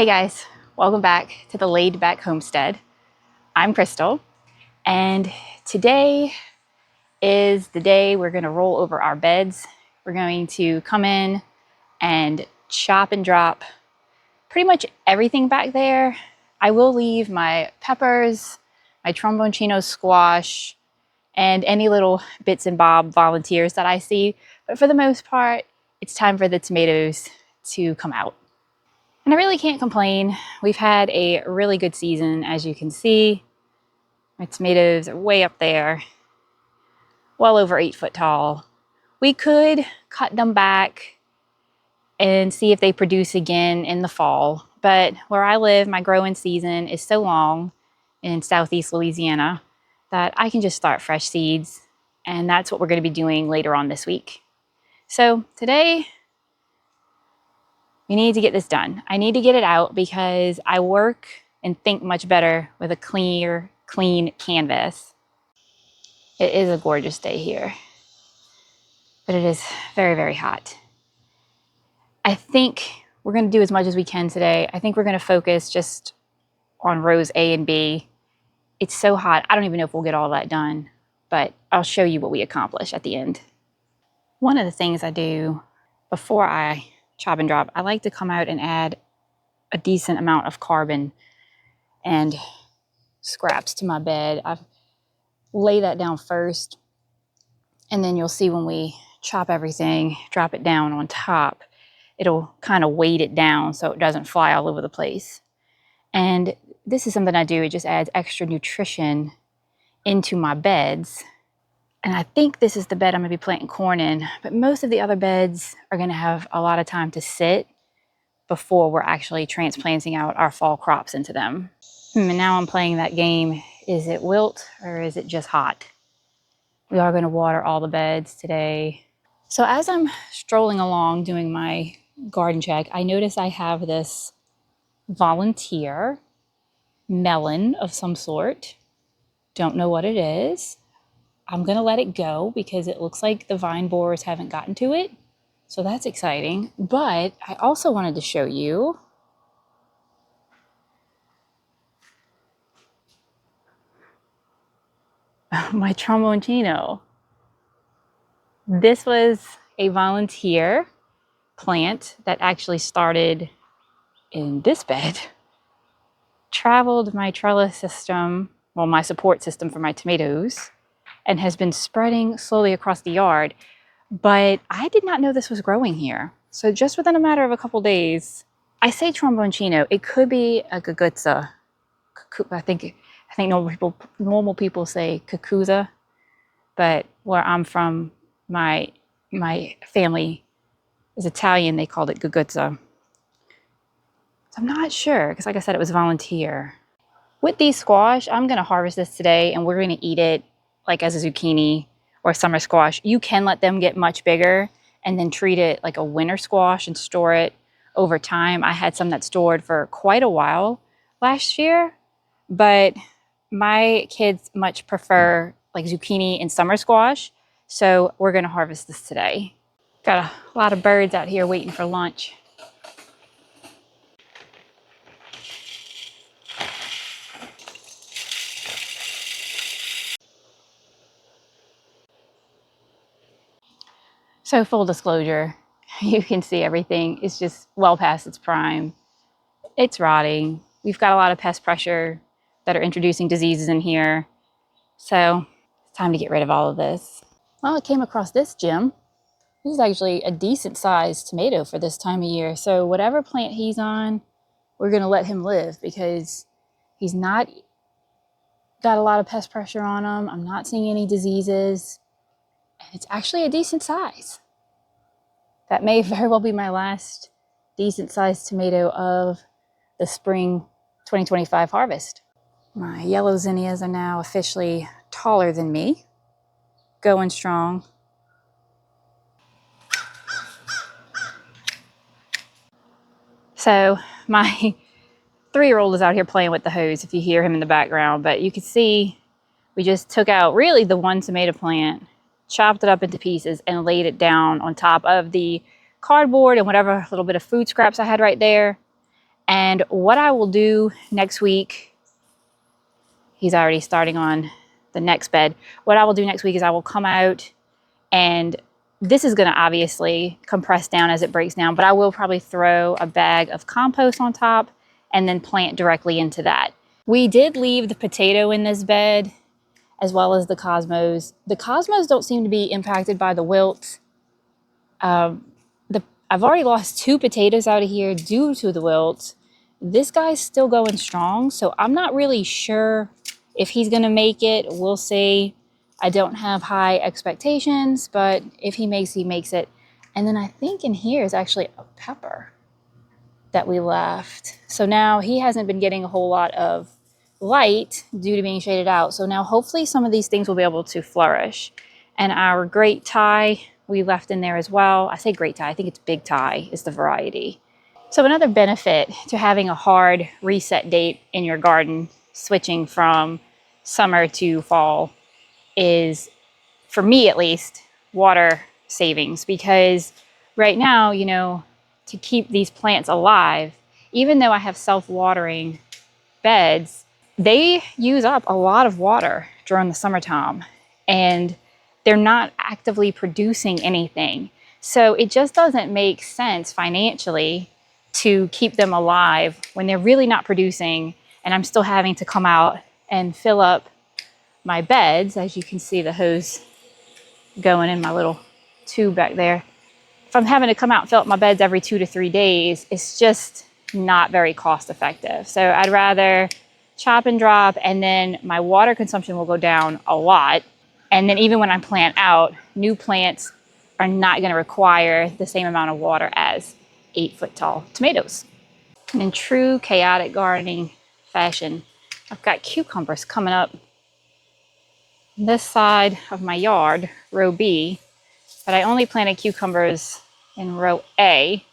Hey guys, welcome back to the Laid Back Homestead. I'm Crystal, and today is the day we're going to roll over our beds. We're going to come in and chop and drop pretty much everything back there. I will leave my peppers, my tromboncino squash, and any little bits and bob volunteers that I see, but for the most part, it's time for the tomatoes to come out. And I really can't complain. We've had a really good season, as you can see. My tomatoes are way up there, well over 8 foot tall. We could cut them back and see if they produce again in the fall. But where I live, my growing season is so long in Southeast Louisiana that I can just start fresh seeds. And that's what we're going to be doing later on this week. So today, we need to get this done. I need to get it out because I work and think much better with a clean canvas. It is a gorgeous day here, but it is very, very hot. I think we're going to do as much as we can today. I think we're going to focus just on rows A and B. It's so hot. I don't even know if we'll get all that done, but I'll show you what we accomplish at the end. One of the things I do before I chop and drop, I like to come out and add a decent amount of carbon and scraps to my bed. I lay that down first, and then you'll see when we chop everything, drop it down on top, it'll kind of weight it down so it doesn't fly all over the place. And this is something I do. It just adds extra nutrition into my beds. And I think this is the bed I'm going to be planting corn in, but most of the other beds are going to have a lot of time to sit before we're actually transplanting out our fall crops into them. And now I'm playing that game. Is it wilt or is it just hot? We are going to water all the beds today. So as I'm strolling along doing my garden check, I notice I have this volunteer melon of some sort. Don't know what it is. I'm going to let it go because it looks like the vine borers haven't gotten to it. So that's exciting. But I also wanted to show you my tromboncino. This was a volunteer plant that actually started in this bed, traveled my trellis system, well, my support system for my tomatoes, and has been spreading slowly across the yard. But I did not know this was growing here. So just within a matter of a couple days, I say tromboncino, it could be a gugutza. I think normal people say cucuza, but where I'm from, my family is Italian, they called it gugutza. So I'm not sure, because like I said, it was volunteer. With these squash, I'm going to harvest this today, and we're going to eat it like as a zucchini or summer squash. You can let them get much bigger and then treat it like a winter squash and store it over time. I had some that stored for quite a while last year, but my kids much prefer like zucchini and summer squash. So we're going to harvest this today. Got a lot of birds out here waiting for lunch. So full disclosure, you can see everything is just well past its prime. It's rotting. We've got a lot of pest pressure that are introducing diseases in here. So it's time to get rid of all of this. Well, I came across this gem. This is actually a decent sized tomato for this time of year. So whatever plant he's on, we're going to let him live because he's not got a lot of pest pressure on him. I'm not seeing any diseases. And it's actually a decent size. That may very well be my last decent sized tomato of the spring 2025 harvest. My yellow zinnias are now officially taller than me, going strong. So my 3-year-old is out here playing with the hose if you hear him in the background, but you can see we just took out really the one tomato plant, chopped it up into pieces and laid it down on top of the cardboard and whatever little bit of food scraps I had right there. And what I will do next week, he's already starting on the next bed. What I will do next week is I will come out, and this is going to obviously compress down as it breaks down, but I will probably throw a bag of compost on top and then plant directly into that. We did leave the potato in this bed as well as the cosmos. The cosmos don't seem to be impacted by the wilt. I've already lost 2 potatoes out of here due to the wilt. This guy's still going strong, so I'm not really sure if he's gonna make it. We'll see. I don't have high expectations, but if he makes it. And then I think in here is actually a pepper that we left. So now he hasn't been getting a whole lot of light due to being shaded out. So now hopefully some of these things will be able to flourish. And our great Thai we left in there as well. I say great Thai, I think it's big Thai is the variety. So another benefit to having a hard reset date in your garden, switching from summer to fall, is, for me at least, water savings. Because right now, you know, to keep these plants alive, even though I have self-watering beds, they use up a lot of water during the summertime, and they're not actively producing anything. So it just doesn't make sense financially to keep them alive when they're really not producing, and I'm still having to come out and fill up my beds. As you can see, the hose going in my little tube back there. If I'm having to come out and fill up my beds every 2 to 3 days, it's just not very cost effective. So I'd rather chop and drop, and then my water consumption will go down a lot. And then even when I plant out, new plants are not going to require the same amount of water as 8-foot tall tomatoes. And in true chaotic gardening fashion, I've got cucumbers coming up this side of my yard, row B, but I only planted cucumbers in row A.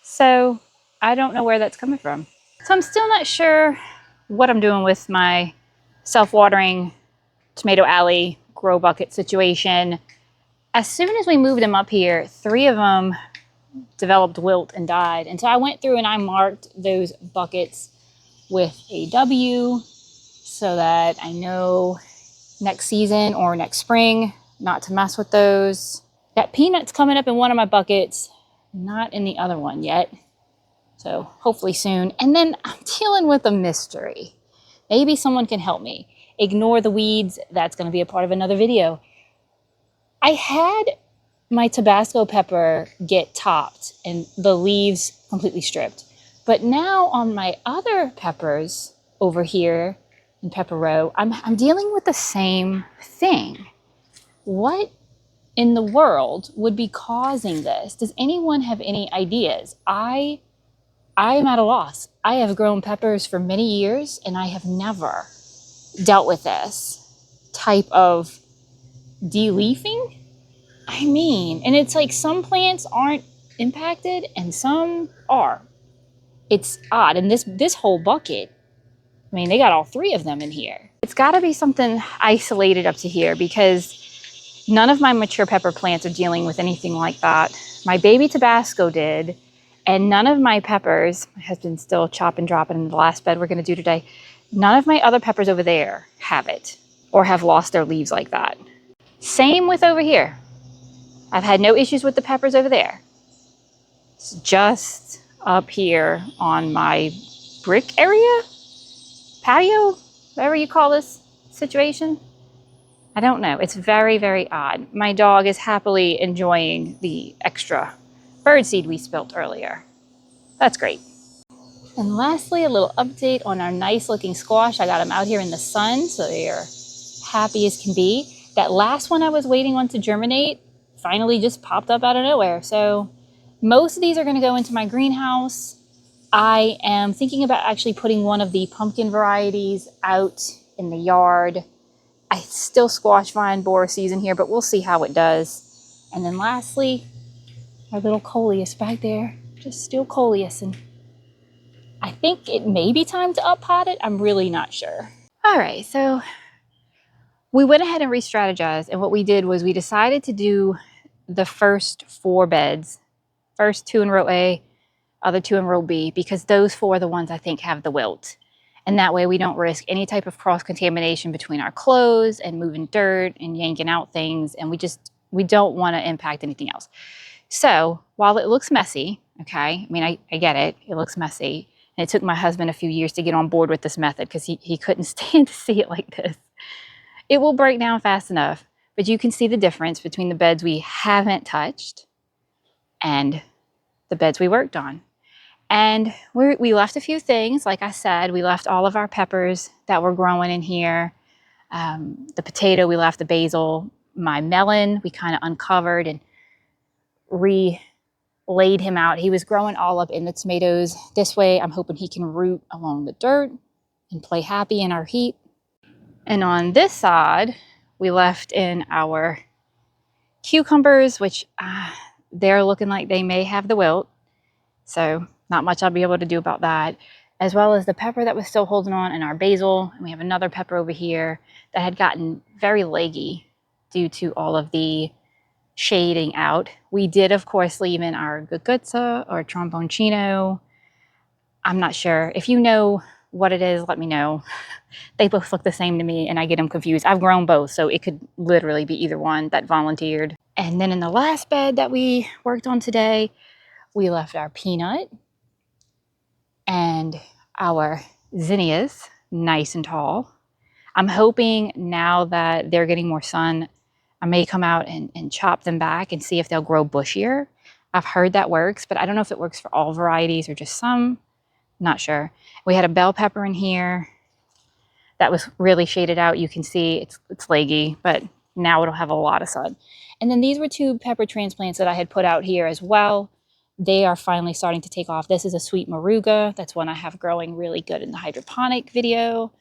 So I don't know where that's coming from. So I'm still not sure what I'm doing with my self-watering tomato alley grow bucket situation. As soon as we moved them up here, 3 of them developed wilt and died. And so I went through and I marked those buckets with a W so that I know next season or next spring not to mess with those. Got peanuts coming up in one of my buckets, not in the other one yet. So hopefully soon. And then I'm dealing with a mystery. Maybe someone can help me. Ignore the weeds. That's going to be a part of another video. I had my Tabasco pepper get topped and the leaves completely stripped. But now on my other peppers over here in Pepper Row, I'm dealing with the same thing. What in the world would be causing this? Does anyone have any ideas? I am at a loss. I have grown peppers for many years and I have never dealt with this type of de-leafing. I mean, and it's like some plants aren't impacted and some are. It's odd. And this whole bucket, I mean, they got all 3 of them in here. It's got to be something isolated up to here because none of my mature pepper plants are dealing with anything like that. My baby Tabasco did, and none of my peppers, my husband's still chopping and dropping in the last bed we're going to do today, none of my other peppers over there have it or have lost their leaves like that. Same with over here. I've had no issues with the peppers over there. It's just up here on my brick area, patio, whatever you call this situation. I don't know. It's very, very odd. My dog is happily enjoying the extra birdseed we spilt earlier. That's great. And lastly, a little update on our nice looking squash. I got them out here in the sun, so they're happy as can be. That last one I was waiting on to germinate finally just popped up out of nowhere. So most of these are going to go into my greenhouse. I am thinking about actually putting one of the pumpkin varieties out in the yard. I still squash vine borer season here, but we'll see how it does. And then lastly, our little coleus back there, just still coleusing. I think it may be time to up-pot it. I'm really not sure. All right, so we went ahead and re-strategized, and what we did was we decided to do the first 4 beds, first 2 in row A, other 2 in row B, because those 4 are the ones I think have the wilt. And that way we don't risk any type of cross-contamination between our clothes and moving dirt and yanking out things. And we don't want to impact anything else. So while it looks messy, okay, I mean, I get it. It looks messy. And it took my husband a few years to get on board with this method because he couldn't stand to see it like this. It will break down fast enough, but you can see the difference between the beds we haven't touched and the beds we worked on. And we left a few things. Like I said, we left all of our peppers that were growing in here. The potato, we left the basil. My melon, we kind of uncovered and laid him out. He was growing all up in the tomatoes. This way, I'm hoping he can root along the dirt and play happy in our heat. And on this side, we left in our cucumbers, which they're looking like they may have the wilt. So not much I'll be able to do about that. As well as the pepper that was still holding on in our basil. And we have another pepper over here that had gotten very leggy due to all of the shading out. We did, of course, leave in our gugutza or tromboncino. I'm not sure. If you know what it is, let me know. They both look the same to me and I get them confused. I've grown both, so it could literally be either one that volunteered. And then in the last bed that we worked on today, we left our peanut and our zinnias nice and tall. I'm hoping now that they're getting more sun, I may come out and chop them back and see if they'll grow bushier. I've heard that works, but I don't know if it works for all varieties or just some. Not sure. We had a bell pepper in here that was really shaded out. You can see it's leggy, but now it'll have a lot of sun. And then these were 2 pepper transplants that I had put out here as well. They are finally starting to take off. This is a sweet moruga. That's one I have growing really good in the hydroponic video.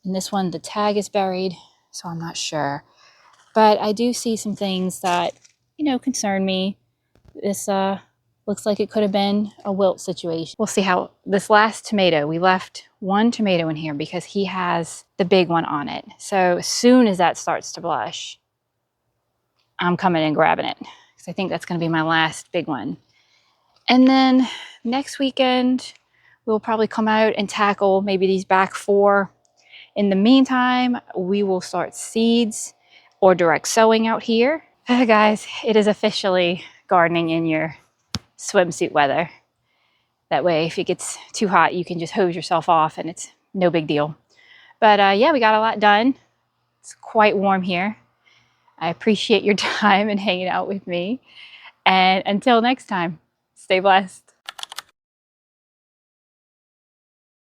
And this one, the tag is buried, so I'm not sure. But I do see some things that, concern me. This looks like it could have been a wilt situation. We'll see how this last tomato, we left 1 tomato in here because he has the big one on it. So as soon as that starts to blush, I'm coming and grabbing it because I think that's going to be my last big one. And then next weekend, we'll probably come out and tackle maybe these back 4. In the meantime, we will start seeds or direct sowing out here. Guys, it is officially gardening in your swimsuit weather. That way, if it gets too hot, you can just hose yourself off and it's no big deal. But yeah, we got a lot done. It's quite warm here. I appreciate your time and hanging out with me. And until next time, stay blessed.